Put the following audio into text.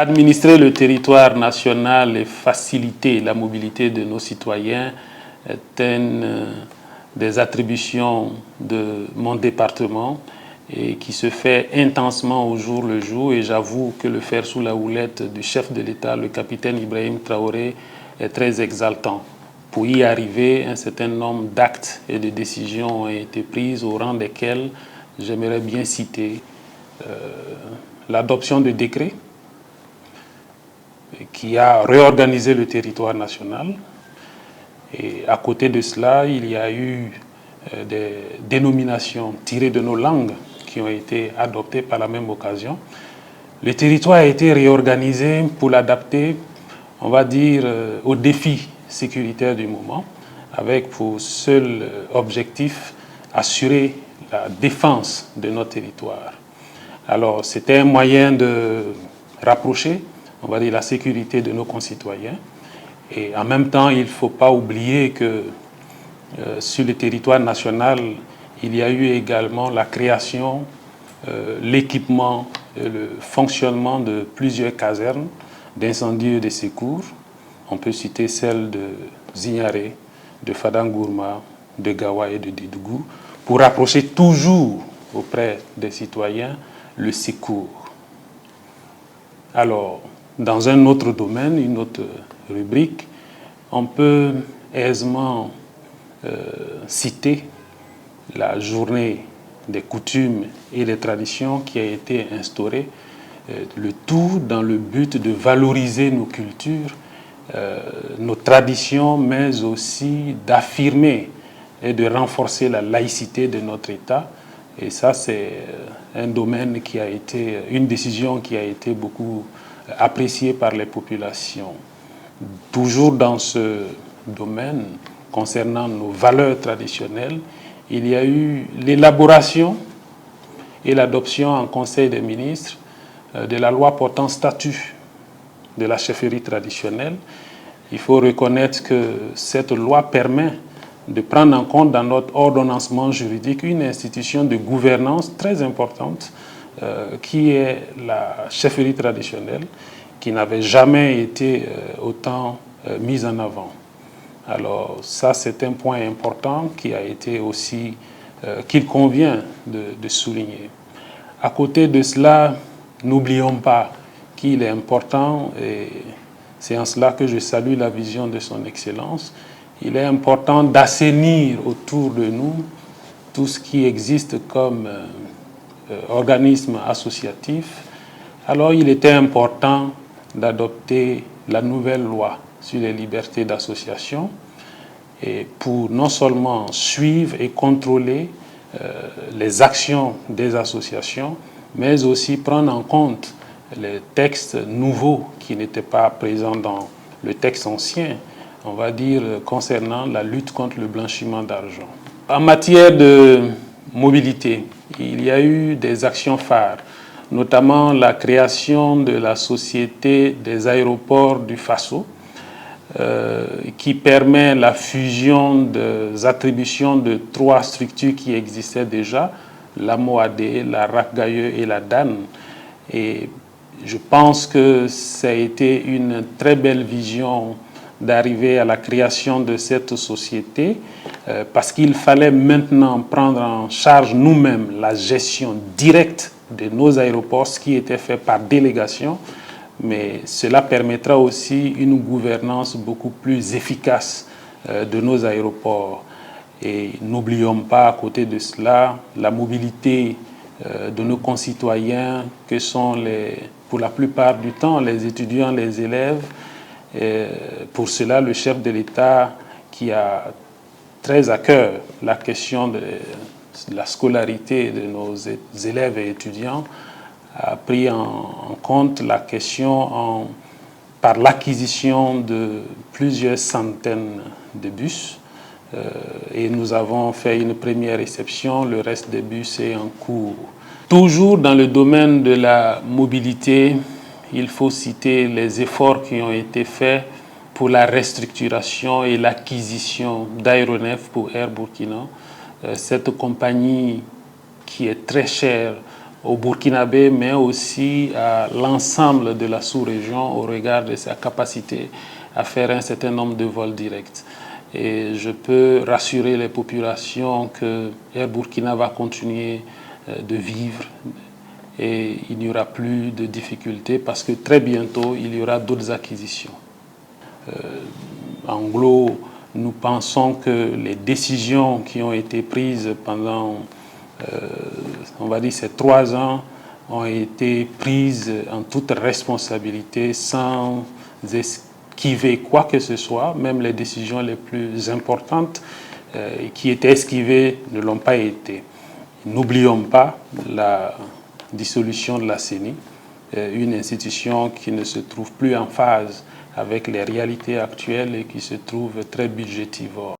Administrer le territoire national et faciliter la mobilité de nos citoyens est une des attributions de mon département et qui se fait intensement au jour le jour. Et j'avoue que le faire sous la houlette du chef de l'État, le capitaine Ibrahim Traoré, est très exaltant. Pour y arriver, un certain nombre d'actes et de décisions ont été prises, au rang desquelles j'aimerais bien citer l'adoption de décrets qui a réorganisé le territoire national. Et à côté de cela, il y a eu des dénominations tirées de nos langues qui ont été adoptées par la même occasion. Le territoire a été réorganisé pour l'adapter, on va dire, aux défis sécuritaires du moment, avec pour seul objectif assurer la défense de notre territoire. Alors, c'était un moyen de rapprocher, on va dire, la sécurité de nos concitoyens. Et en même temps, il ne faut pas oublier que sur le territoire national, il y a eu également la création, l'équipement et le fonctionnement de plusieurs casernes d'incendie et de secours. On peut citer celles de Zignaré, de Fadangourma, de Gawa et de Dédougou, pour rapprocher toujours auprès des citoyens le secours. Alors, dans un autre domaine, une autre rubrique, on peut aisément citer la journée des coutumes et des traditions qui a été instaurée, le tout dans le but de valoriser nos cultures, nos traditions, mais aussi d'affirmer et de renforcer la laïcité de notre État. Et ça, c'est un domaine qui a été, une décision qui a été beaucoup appréciée par les populations. Toujours dans ce domaine, concernant nos valeurs traditionnelles, il y a eu l'élaboration et l'adoption en Conseil des ministres de la loi portant statut de la chefferie traditionnelle. Il faut reconnaître que cette loi permet de prendre en compte dans notre ordonnancement juridique une institution de gouvernance très importante qui est la chefferie traditionnelle, qui n'avait jamais été autant mise en avant. Alors ça, c'est un point important qui a été aussi, qu'il convient de souligner. À côté de cela, n'oublions pas qu'il est important, et c'est en cela que je salue la vision de son Excellence, il est important d'assainir autour de nous tout ce qui existe comme organisme associatif. Alors il était important d'adopter la nouvelle loi sur les libertés d'association et pour non seulement suivre et contrôler les actions des associations, mais aussi prendre en compte les textes nouveaux qui n'étaient pas présents dans le texte ancien, on va dire, concernant la lutte contre le blanchiment d'argent. En matière de mobilité, il y a eu des actions phares, notamment la création de la Société des aéroports du Faso, qui permet la fusion des attributions de 3 structures qui existaient déjà, la MOAD, la RACGAIE et la DAN. Et je pense que ça a été une très belle vision d'arriver à la création de cette société parce qu'il fallait maintenant prendre en charge nous-mêmes la gestion directe de nos aéroports, ce qui était fait par délégation, mais cela permettra aussi une gouvernance beaucoup plus efficace de nos aéroports. Et n'oublions pas, à côté de cela, la mobilité de nos concitoyens, que sont pour la plupart du temps les étudiants, les élèves. Et pour cela, le chef de l'État, qui a très à cœur la question de la scolarité de nos élèves et étudiants, a pris en compte la question par l'acquisition de plusieurs centaines de bus. Et nous avons fait une première réception, le reste des bus est en cours. Toujours dans le domaine de la mobilité, il faut citer les efforts qui ont été faits pour la restructuration et l'acquisition d'Aéronef pour Air Burkina. Cette compagnie qui est très chère aux Burkinabés, mais aussi à l'ensemble de la sous-région au regard de sa capacité à faire un certain nombre de vols directs. Et je peux rassurer les populations que Air Burkina va continuer de vivre et il n'y aura plus de difficultés parce que très bientôt, il y aura d'autres acquisitions. En gros, nous pensons que les décisions qui ont été prises pendant, on va dire, ces 3 ans ont été prises en toute responsabilité sans esquiver quoi que ce soit. Même les décisions les plus importantes qui étaient esquivées ne l'ont pas été. N'oublions pas la dissolution de la CENI, une institution qui ne se trouve plus en phase avec les réalités actuelles et qui se trouve très budgétivore.